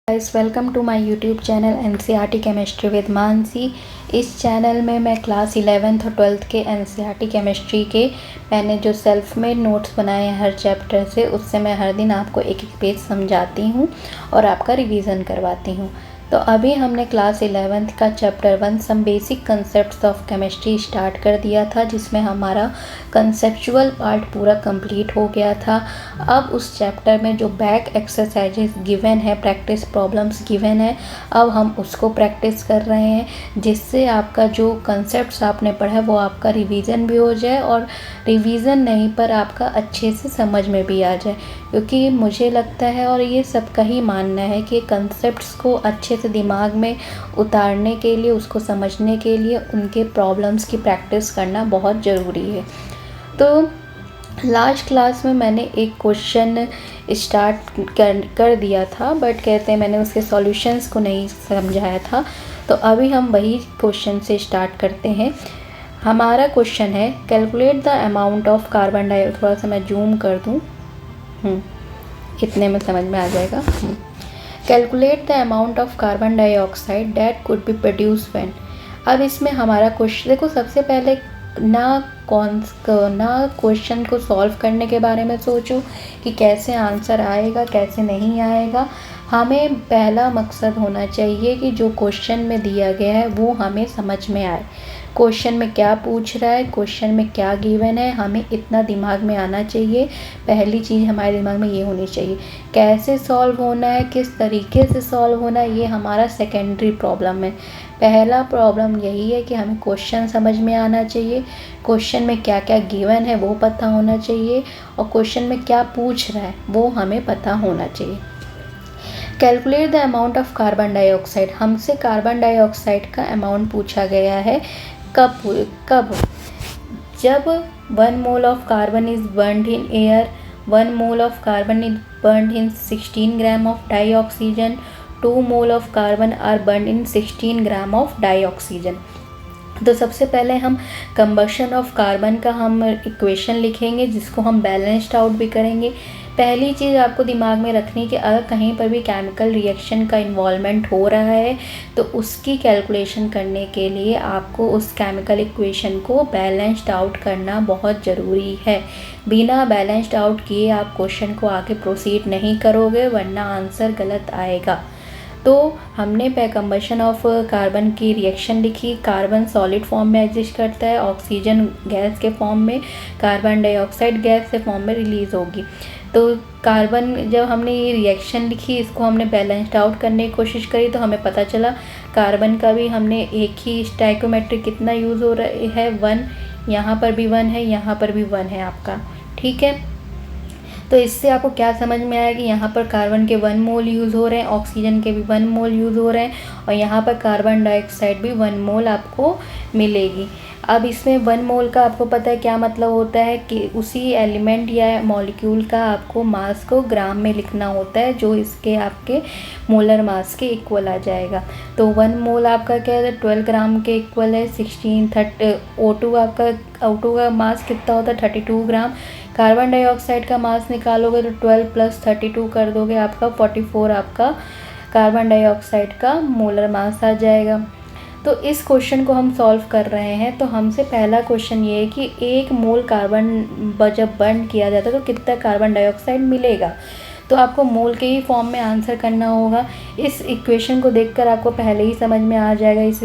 Guys, welcome to my YouTube channel NCERT chemistry with Mansi. इस चैनल में मैं क्लास 11th और 12th के एनसीईआरटी केमिस्ट्री के मैंने जो सेल्फ मेड नोट्स बनाए हैं हर चैप्टर से, उससे मैं हर दिन आपको एक एक पेज समझाती हूँ और आपका रिवीजन करवाती हूँ। तो अभी हमने क्लास 11th का chapter 1 some basic concepts of chemistry start कर दिया था, जिसमें हमारा कंसेप्चुअल पार्ट पूरा कंप्लीट हो गया था। अब उस चैप्टर में जो बैक एक्सरसाइजेस गिवन है, प्रैक्टिस प्रॉब्लम्स गिवन है, अब हम उसको प्रैक्टिस कर रहे हैं, जिससे आपका जो कंसेप्ट्स आपने पढ़ा है वो आपका रिवीजन भी हो जाए और रिवीजन नहीं पर आपका अच्छे से समझ में भी आ जाए। क्योंकि मुझे लगता है और ये सबका ही मानना है कि कंसेप्ट्स को अच्छे से दिमाग में उतारने के लिए, उसको समझने के लिए उनके प्रॉब्लम्स की प्रैक्टिस करना बहुत ज़रूरी है। तो लास्ट क्लास में मैंने एक क्वेश्चन स्टार्ट कर दिया था, बट कहते हैं मैंने उसके सॉल्यूशंस को नहीं समझाया था। तो अभी हम वही क्वेश्चन से स्टार्ट करते हैं। हमारा क्वेश्चन है, calculate the amount of carbon dioxide. थोड़ा सा मैं जूम कर दूँ, इतने में समझ में आ जाएगा। Calculate the amount of carbon dioxide that could be produce when. अब इसमें हमारा क्वेश्चन देखो, सबसे पहले ना क्वेश्चन को सॉल्व करने के बारे में सोचो कि कैसे आंसर आएगा, कैसे नहीं आएगा। हमें पहला मकसद होना चाहिए कि जो क्वेश्चन में दिया गया है वो हमें समझ में आए। क्वेश्चन में क्या पूछ रहा है, क्वेश्चन में क्या गिवन है, हमें इतना दिमाग में आना चाहिए। पहली चीज़ हमारे दिमाग में ये होनी चाहिए। कैसे सॉल्व होना है, किस तरीके से सॉल्व होना है, ये हमारा सेकेंडरी प्रॉब्लम है। पहला प्रॉब्लम यही है कि हमें क्वेश्चन समझ में आना चाहिए, क्वेश्चन में क्या क्या गिवन है वो पता होना चाहिए, और क्वेश्चन में क्या पूछ रहा है वो हमें पता होना चाहिए। Calculate the amount of carbon dioxide. हमसे कार्बन डाइऑक्साइड का अमाउंट पूछा गया है। कब? जब 1 mole of carbon is burnt in air, 1 mole of carbon is burnt in 16 gram of dioxygen, 2 mole of carbon are burnt in 16 gram of dioxygen. तो सबसे पहले हम कंबशन ऑफ कार्बन का हम इक्वेशन लिखेंगे, जिसको हम balanced out भी करेंगे। पहली चीज़ आपको दिमाग में रखनी कि अगर कहीं पर भी केमिकल रिएक्शन का इन्वॉल्वमेंट हो रहा है तो उसकी कैलकुलेशन करने के लिए आपको उस केमिकल इक्वेशन को बैलेंस्ड आउट करना बहुत ज़रूरी है। बिना बैलेंस्ड आउट किए आप क्वेश्चन को आगे प्रोसीड नहीं करोगे, वरना आंसर गलत आएगा। तो हमने कंबशन ऑफ कार्बन की रिएक्शन लिखी। कार्बन सॉलिड फॉर्म में एग्जिस्ट करता है, ऑक्सीजन गैस के फॉर्म में, कार्बन डाइऑक्साइड गैस के फॉर्म में रिलीज़ होगी। तो कार्बन, जब हमने ये रिएक्शन लिखी, इसको हमने बैलेंस्ड आउट करने की कोशिश करी, तो हमें पता चला कार्बन का भी हमने एक ही स्टाइकोमेट्रिक कितना यूज़ हो रहा है, 1। यहाँ पर भी 1 है, यहाँ पर भी 1 है आपका, ठीक है। तो इससे आपको क्या समझ में आया कि यहाँ पर कार्बन के 1 मोल यूज़ हो रहे हैं, ऑक्सीजन के भी 1 मोल यूज़ हो रहे हैं, और यहाँ पर कार्बन डाइऑक्साइड भी 1 मोल आपको मिलेगी। अब इसमें 1 मोल का आपको पता है क्या मतलब होता है कि उसी एलिमेंट या मॉलिक्यूल का आपको मास को ग्राम में लिखना होता है, जो इसके आपके मोलर मास के इक्वल आ जाएगा। तो 1 मोल आपका क्या है, 12 ग्राम के इक्वल है। 16 O2 का मास कितना होता है, 32 ग्राम। कार्बन डाइऑक्साइड का मास निकालोगे तो 12 + 32 कर दोगे, आपका 44 आपका कार्बन डाइऑक्साइड का मोलर मास आ जाएगा। तो इस क्वेश्चन को हम सॉल्व कर रहे हैं। तो हमसे पहला क्वेश्चन ये है कि 1 मोल कार्बन जब बर्न किया जाता है तो कितना कार्बन डाइऑक्साइड मिलेगा। तो आपको मोल के ही फॉर्म में आंसर करना होगा। इस इक्वेशन को देखकर आपको पहले ही समझ में आ जाएगा इस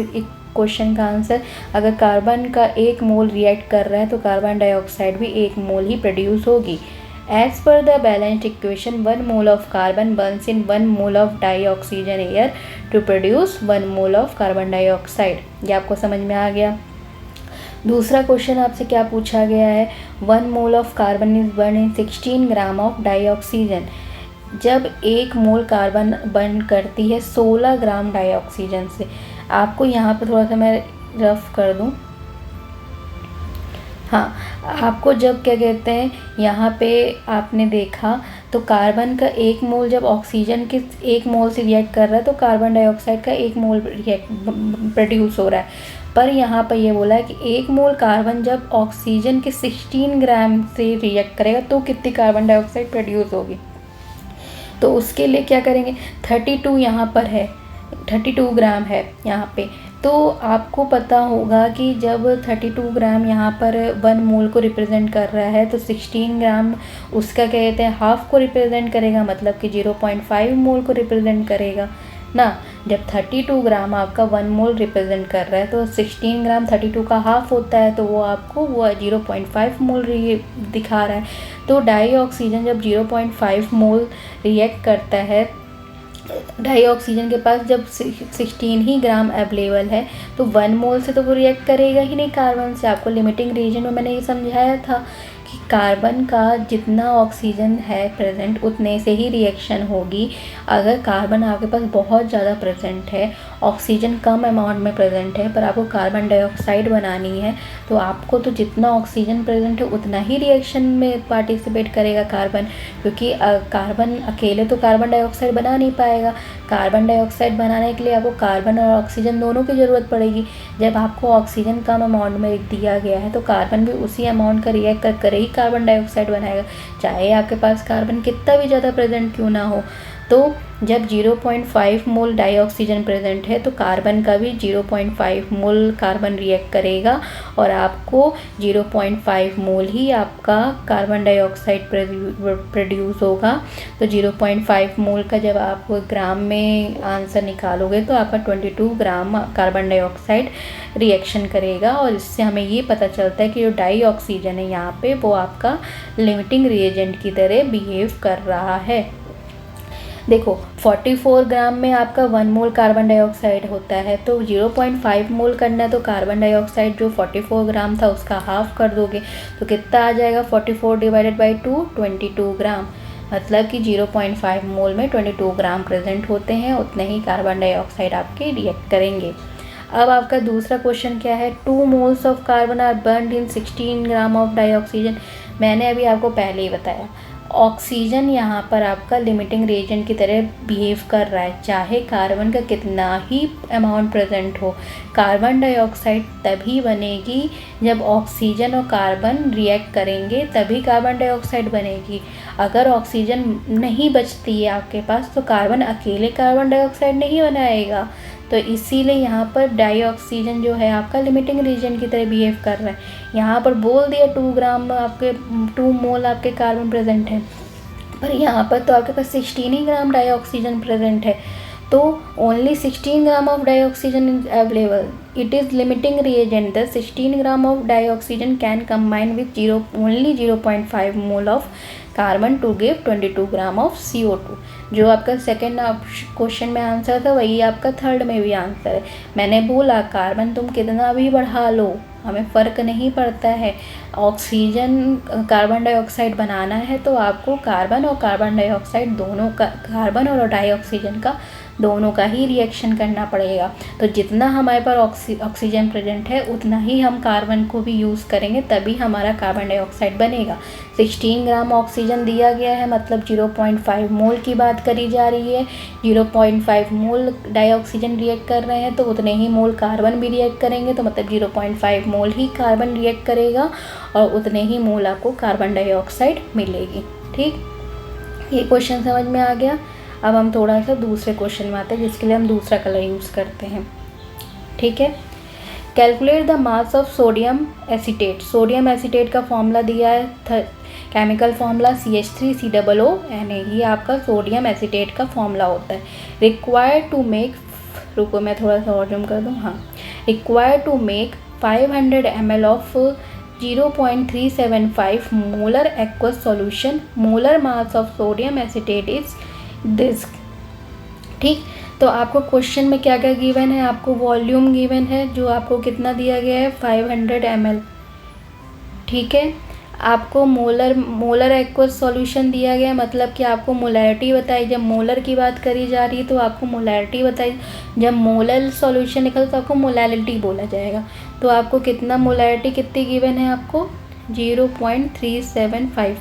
क्वेश्चन का आंसर। अगर कार्बन का 1 मोल रिएक्ट कर रहा है तो कार्बन डाइऑक्साइड भी 1 मोल ही प्रोड्यूस होगी। As per the balanced equation, 1 mole of carbon burns in 1 mole of dioxygen air to produce 1 mole of carbon dioxide। ये आपको समझ में आ गया। दूसरा क्वेश्चन आपसे क्या पूछा गया है, 1 mole of carbon is burn in 16 gram of dioxygen. जब 1 मोल कार्बन बर्न करती है 16 ग्राम डाइऑक्सीजन से। आपको यहाँ पर थोड़ा सा मैं रफ कर दूँ। हाँ, आपको जब क्या कहते हैं, यहाँ पे आपने देखा तो कार्बन का 1 मोल जब ऑक्सीजन के 1 मोल से रिएक्ट कर रहा है तो कार्बन डाइऑक्साइड का 1 मोल प्रोड्यूस हो रहा है। पर यहाँ पर ये बोला है कि 1 मोल कार्बन जब ऑक्सीजन के 16 ग्राम से रिएक्ट करेगा तो कितनी कार्बन डाइऑक्साइड प्रोड्यूस होगी। तो उसके लिए क्या करेंगे, 32 यहाँ पर है, 32 ग्राम है यहाँ पे। तो आपको पता होगा कि जब 32 ग्राम यहाँ पर 1 मोल को रिप्रेजेंट कर रहा है तो 16 ग्राम उसका क्या कहते हैं हाफ को रिप्रेजेंट करेगा, मतलब कि 0.5 मोल को रिप्रेजेंट करेगा ना। जब 32 ग्राम आपका 1 मोल रिप्रेजेंट कर रहा है तो 16 ग्राम 32 का हाफ होता है, तो वो आपको वो 0.5 मोल दिखा रहा है। तो डाई ऑक्सीजन जब 0.5 मोल रिएक्ट करता है, डाई ऑक्सीजन के पास जब 16 ही ग्राम अवेलेबल है तो 1 मोल से तो वो रिएक्ट करेगा ही नहीं कार्बन से। आपको लिमिटिंग रीजन में मैंने ये समझाया था कि कार्बन का जितना ऑक्सीजन है प्रेजेंट उतने से ही रिएक्शन होगी। अगर कार्बन आपके पास बहुत ज़्यादा प्रेजेंट है, ऑक्सीजन कम अमाउंट में प्रेजेंट है, पर आपको कार्बन डाइऑक्साइड बनानी है, तो आपको तो जितना ऑक्सीजन प्रेजेंट है उतना ही रिएक्शन में पार्टिसिपेट करेगा कार्बन, क्योंकि कार्बन अकेले तो कार्बन डाइऑक्साइड बना नहीं पाएगा। कार्बन डाइऑक्साइड बनाने के लिए आपको कार्बन और ऑक्सीजन दोनों की ज़रूरत पड़ेगी। जब आपको ऑक्सीजन कम अमाउंट में दिया गया है तो कार्बन भी उसी अमाउंट का रिएक्ट कर ही कार्बन डाइऑक्साइड बनाएगा, चाहे आपके पास कार्बन कितना भी ज़्यादा प्रेजेंट क्यों ना हो। तो जब 0.5 मोल डाई ऑक्सीजन प्रेजेंट है तो कार्बन का भी 0.5 मोल कार्बन रिएक्ट करेगा और आपको 0.5 मोल ही आपका कार्बन डाइऑक्साइड प्रोड्यूस होगा। तो 0.5 मोल का जब आप ग्राम में आंसर निकालोगे तो आपका 22 ग्राम कार्बन डाइऑक्साइड रिएक्शन करेगा। और इससे हमें ये पता चलता है कि जो डाई ऑक्सीजन है यहाँ पे वो आपका लिमिटिंग रिएजेंट की तरह बिहेव कर रहा है। देखो 44 ग्राम में आपका 1 मोल कार्बन डाइऑक्साइड होता है, तो 0.5 मोल करना है तो कार्बन डाइऑक्साइड जो 44 ग्राम था उसका हाफ कर दोगे तो कितना आ जाएगा, 44 डिवाइडेड बाई 2 22 ग्राम। मतलब कि 0.5 मोल में 22 ग्राम प्रेजेंट होते हैं, उतने ही कार्बन डाइऑक्साइड आपके रिएक्ट करेंगे। अब आपका दूसरा क्वेश्चन क्या है, 2 moles of carbon are burnt in 16 gram of dioxygen. मैंने अभी आपको पहले ही बताया ऑक्सीजन यहाँ पर आपका लिमिटिंग रिएजेंट की तरह बिहेव कर रहा है, चाहे कार्बन का कितना ही अमाउंट प्रेजेंट हो। कार्बन डाइऑक्साइड तभी बनेगी जब ऑक्सीजन और कार्बन रिएक्ट करेंगे, तभी कार्बन डाइऑक्साइड बनेगी। अगर ऑक्सीजन नहीं बचती है आपके पास तो कार्बन अकेले कार्बन डाइऑक्साइड नहीं बनाएगा। तो इसीलिए यहाँ पर डाई ऑक्सीजन जो है आपका लिमिटिंग रीजन की तरह बिहेव कर रहा है। यहाँ पर बोल दिया 2 ग्राम आपके 2 मोल आपके कार्बन प्रेजेंट है, पर यहाँ पर तो आपके पास 16 ही ग्राम डाई ऑक्सीजन प्रेजेंट है, तो only 16 gram of dioxygen is available. It is limiting reagent. The 16 gram of dioxygen can combine with only 0.5 mole of carbon to give 22 gram of CO2। जो आपका second question में answer था वही आपका third में भी answer है। मैंने बोला कार्बन तुम कितना भी बढ़ा लो हमें फ़र्क नहीं पड़ता है, ऑक्सीजन कार्बन डाइऑक्साइड बनाना है तो आपको कार्बन और कार्बन डाइऑक्साइड दोनों का, कार्बन और डाई ऑक्सीजन का दोनों का ही रिएक्शन करना पड़ेगा। तो जितना हमारे पास ऑक्सीजन प्रेजेंट है उतना ही हम कार्बन को भी यूज़ करेंगे, तभी हमारा कार्बन डाइऑक्साइड बनेगा। 16 ग्राम ऑक्सीजन दिया गया है, मतलब 0.5 मोल की बात करी जा रही है। 0.5 मोल डाई ऑक्सीजन रिएक्ट कर रहे हैं तो उतने ही मोल कार्बन भी रिएक्ट करेंगे, तो मतलब 0.5 मोल ही कार्बन रिएक्ट करेगा और उतने ही मोल आपको कार्बन डाइऑक्साइड मिलेगी। ठीक, ये क्वेश्चन समझ में आ गया। अब हम थोड़ा सा दूसरे क्वेश्चन में आते हैं जिसके लिए हम दूसरा कलर यूज़ करते हैं। ठीक है, calculate the mass of sodium acetate. Sodium acetate का फॉर्मूला दिया है, केमिकल फार्मूला CH3COO ये आपका सोडियम एसीटेट का फॉर्मूला होता है। रिक्वायर्ड टू मेक, रुको मैं थोड़ा सा और जूम कर दूँ, हाँ, required to make 500 ml of 0.375 molar aqueous solution, molar mass of sodium acetate is this. ठीक, तो आपको क्वेश्चन में क्या क्या गिवन है, आपको वॉल्यूम गिवन है जो आपको कितना दिया गया है 500 ml। ठीक है, आपको मोलर एक्वस सॉल्यूशन दिया गया, मतलब कि आपको मोलैरिटी बताई। जब मोलर की बात करी जा रही है तो आपको मोलैरिटी बताई, जब मोलर सॉल्यूशन निकल तो आपको मोलैरिटी बोला जाएगा। तो आपको कितना मोलैरिटी कितनी गिवन है, आपको 0.375।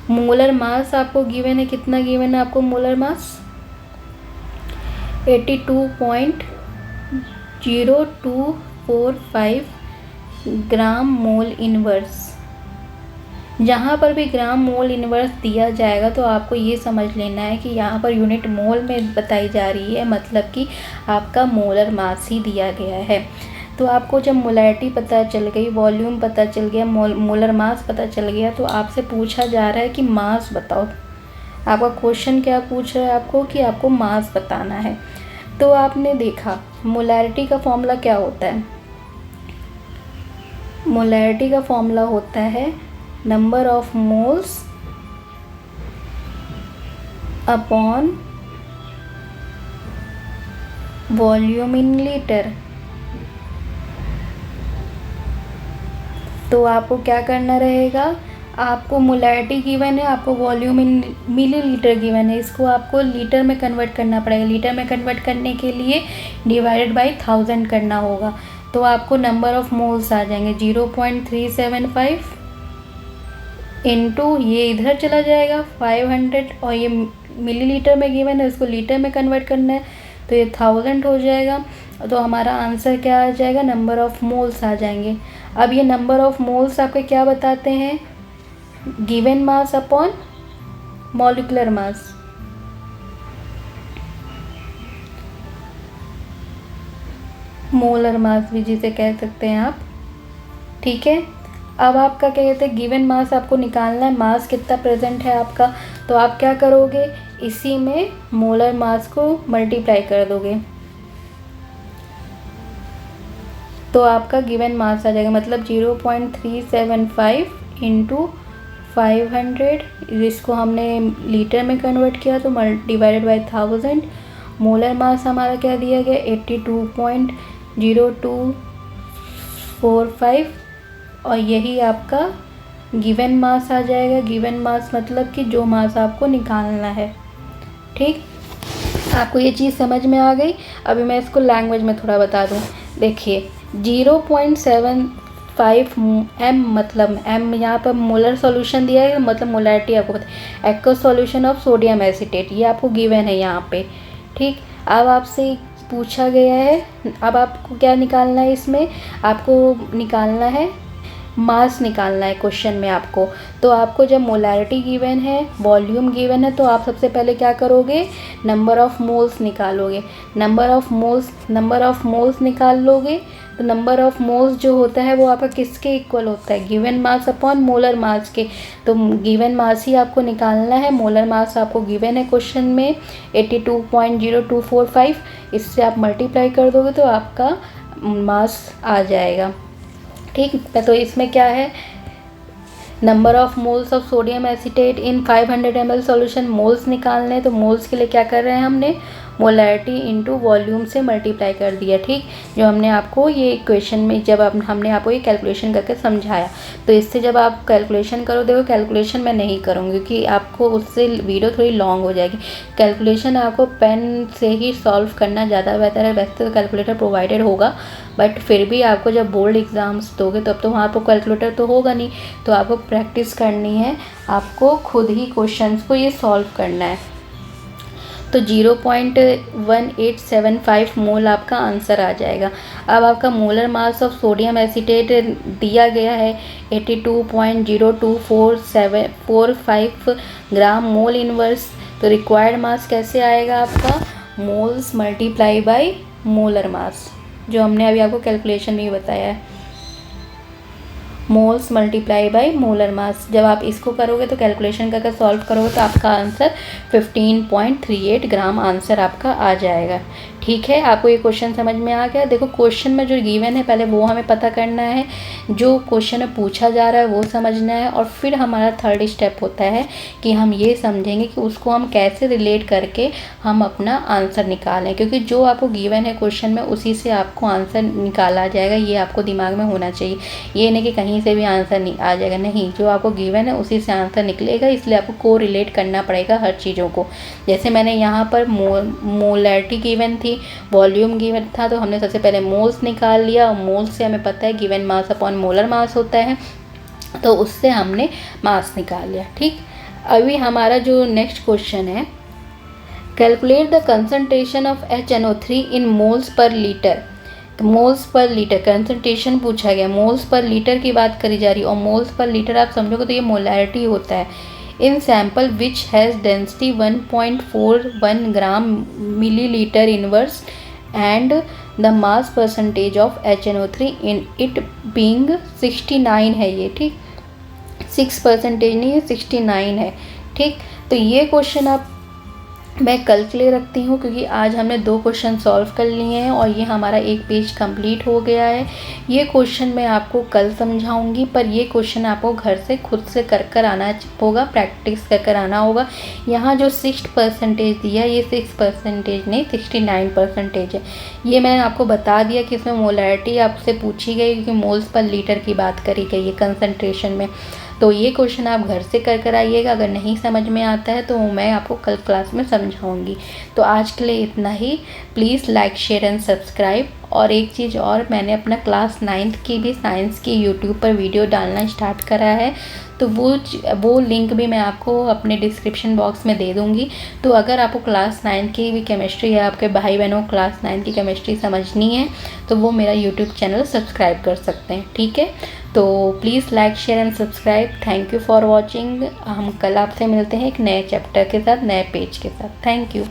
मोलर मास आपको गिवन है, कितना गिवन है आपको मोलर मास 82.0245 ग्राम मोल इनवर्स। जहाँ पर भी ग्राम मोल इनवर्स दिया जाएगा तो आपको ये समझ लेना है कि यहाँ पर यूनिट मोल में बताई जा रही है, मतलब कि आपका मोलर मास ही दिया गया है। तो आपको जब मोलैरिटी पता चल गई, वॉल्यूम पता चल गया, मोलर मास पता चल गया, तो आपसे पूछा जा रहा है कि मास बताओ। आपका क्वेश्चन क्या पूछ रहा है आपको कि आपको मास बताना है। तो आपने देखा मोलैरिटी का फॉर्मूला क्या होता है। मोलैरिटी का फॉर्मूला होता है number of moles upon volume in litre. तो आपको क्या करना रहेगा, आपको मोलैरिटी गिवन है, आपको वॉल्यूम इन मिलीलीटर गिवन है, इसको आपको लीटर में कन्वर्ट करना पड़ेगा। लीटर में कन्वर्ट करने के लिए डिवाइडेड बाय 1000 करना होगा। तो आपको नंबर ऑफ मोल्स आ जाएंगे 0.375 इंटू ये इधर चला जाएगा 500, और ये मिलीलीटर में गिवन है, उसको लीटर में कन्वर्ट करना है तो ये 1000 हो जाएगा। तो हमारा आंसर क्या आ जाएगा, नंबर ऑफ मोल्स आ जाएंगे। अब ये नंबर ऑफ मोल्स आपके क्या बताते हैं, given mass upon molecular mass. Molar mass भी जिसे कह सकते हैं आप, ठीक है। अब आपका क्या कहते हैं, गिवन मास आपको निकालना है, मास कितना प्रेजेंट है आपका। तो आप क्या करोगे, इसी में मोलर मास को मल्टीप्लाई कर दोगे तो आपका गिवन मास आ जाएगा, मतलब 0.375 इंटू 500, जिसको हमने लीटर में कन्वर्ट किया तो डिवाइडेड बाय 1000। मोलर मास हमारा क्या दिया गया, 82.0245, और यही आपका गिवन मास आ जाएगा। गिवन मास मतलब कि जो मास आपको निकालना है, ठीक। आपको ये चीज़ समझ में आ गई। अभी मैं इसको लैंग्वेज में थोड़ा बता दूँ। देखिए 0.75 m, मतलब m यहाँ पर मोलर सॉल्यूशन दिया है, मतलब मोलैरिटी आपको पता है, aqueous solution of sodium acetate, ये आपको गिवन है यहाँ पे, ठीक। अब आपसे पूछा गया है, अब आपको क्या निकालना है, इसमें आपको निकालना है मास निकालना है क्वेश्चन में आपको। तो आपको जब मोलैरिटी गिवन है, वॉल्यूम गिवन है, तो आप सबसे पहले क्या करोगे, नंबर ऑफ मोल्स निकालोगे। नंबर ऑफ मोल्स निकाल लोगे तो नंबर ऑफ मोल्स जो होता है वो आपका किसके इक्वल होता है, given mass upon molar mass के। तो गिवन मास ही आपको निकालना है, मोलर मास आपको गिवन है क्वेश्चन में 82.0245, इससे आप मल्टीप्लाई कर दोगे तो आपका मास आ जाएगा, ठीक। तो इसमें क्या है, number of moles of sodium acetate in 500 ml solution, moles निकालने, तो मोल्स के लिए क्या कर रहे हैं, हमने मोलैरिटी इनटू वॉल्यूम से मल्टीप्लाई कर दिया, ठीक। जो हमने आपको ये इक्वेशन में जब हमने आपको ये कैलकुलेशन करके समझाया, तो इससे जब आप कैलकुलेशन करो, देखो कैलकुलेशन मैं नहीं करूँगी क्योंकि आपको उससे वीडियो थोड़ी लॉन्ग हो जाएगी। कैलकुलेशन आपको पेन से ही सॉल्व करना ज़्यादा बेहतर है। वैसे तो कैलकुलेटर प्रोवाइडेड होगा, बट फिर भी आपको जब बोर्ड एग्ज़ाम्स दोगे तब तो वहाँ पर कैलकुलेटर तो होगा नहीं, तो आपको प्रैक्टिस करनी है, आपको खुद ही क्वेश्चंस को ये सॉल्व करना है। तो 0.1875 मोल आपका आंसर आ जाएगा। अब आपका molar mass of sodium acetate दिया गया है 82.024745 ग्राम मोल इनवर्स। तो रिक्वायर्ड मास कैसे आएगा आपका, moles multiply by molar mass, जो हमने अभी आपको कैलकुलेशन में बताया है, moles multiply by molar mass. जब आप इसको करोगे तो कैलकुलेशन करके सॉल्व करोगे तो आपका आंसर 15.38 ग्राम आंसर आपका आ जाएगा, ठीक है। आपको ये क्वेश्चन समझ में आ गया। देखो क्वेश्चन में जो गिवन है पहले वो हमें पता करना है, जो क्वेश्चन में पूछा जा रहा है वो समझना है, और फिर हमारा थर्ड स्टेप होता है कि हम ये समझेंगे कि उसको हम कैसे रिलेट करके हम अपना आंसर निकालें, क्योंकि जो आपको गिवन है क्वेश्चन में उसी से आपको आंसर निकाला जाएगा, ये आपको दिमाग में होना चाहिए। ये नहीं कि कहीं से भी आंसर नहीं आ जाएगा, नहीं, जो आपको गिवन है उसी से आंसर निकलेगा, इसलिए आपको को रिलेट करना पड़ेगा हर चीज़ों को। जैसे मैंने यहाँ पर मोलैरिटी गिवन थी, वॉल्यूम गिवन था, तो हमने सबसे पहले मोल्स निकाल लिया, और मोल्स से हमें पता है given mass upon molar mass होता है, तो उससे हमने मास निकाल लिया, ठीक। अभी हमारा जो नेक्स्ट क्वेश्चन है, calculate the concentration of HNO3 in moles per litre moles per litre concentration पूछा गया, मोल्स पर लीटर की बात करी जा रही है और मोल्स पर लीटर आप समझोगे तो ये मोलैरिटी होता है। इन sample which has density 1.41 gram millilitre inverse and the mass percentage of HNO3 in it being 69 है ये, ठीक, 6% नहीं है, 69 है, ठीक। तो ये क्वेश्चन आप मैं कल के लिए रखती हूँ क्योंकि आज हमने 2 क्वेश्चन सॉल्व कर लिए हैं और ये हमारा एक पेज कंप्लीट हो गया है। ये क्वेश्चन मैं आपको कल समझाऊंगी, पर ये क्वेश्चन आपको घर से खुद से कर आना होगा, प्रैक्टिस कर आना होगा। यहाँ जो 6% दिया है ये 6% नहीं 69% है। ये मैंने आपको बता दिया कि इसमें मोलैरिटी आपसे पूछी गई क्योंकि मोल्स पर लीटर की बात करी गई है कंसंट्रेशन में। तो ये क्वेश्चन आप घर से कर आइएगा। अगर नहीं समझ में आता है तो मैं आपको कल क्लास में समझाऊंगी। तो आज के लिए इतना ही। Please like share and subscribe. और एक चीज़ और, मैंने अपना क्लास 9th की भी साइंस की यूट्यूब पर वीडियो डालना स्टार्ट करा है, तो वो लिंक भी मैं आपको अपने डिस्क्रिप्शन बॉक्स में दे दूँगी। तो अगर आपको क्लास 9 की भी केमिस्ट्री या आपके भाई बहनों को क्लास 9 की केमिस्ट्री समझनी है तो वो मेरा यूट्यूब चैनल सब्सक्राइब कर सकते हैं, ठीक है। तो please like share and subscribe. Thank you for watching. हम कल आपसे मिलते हैं एक नए चैप्टर के साथ, नए पेज के साथ। Thank you.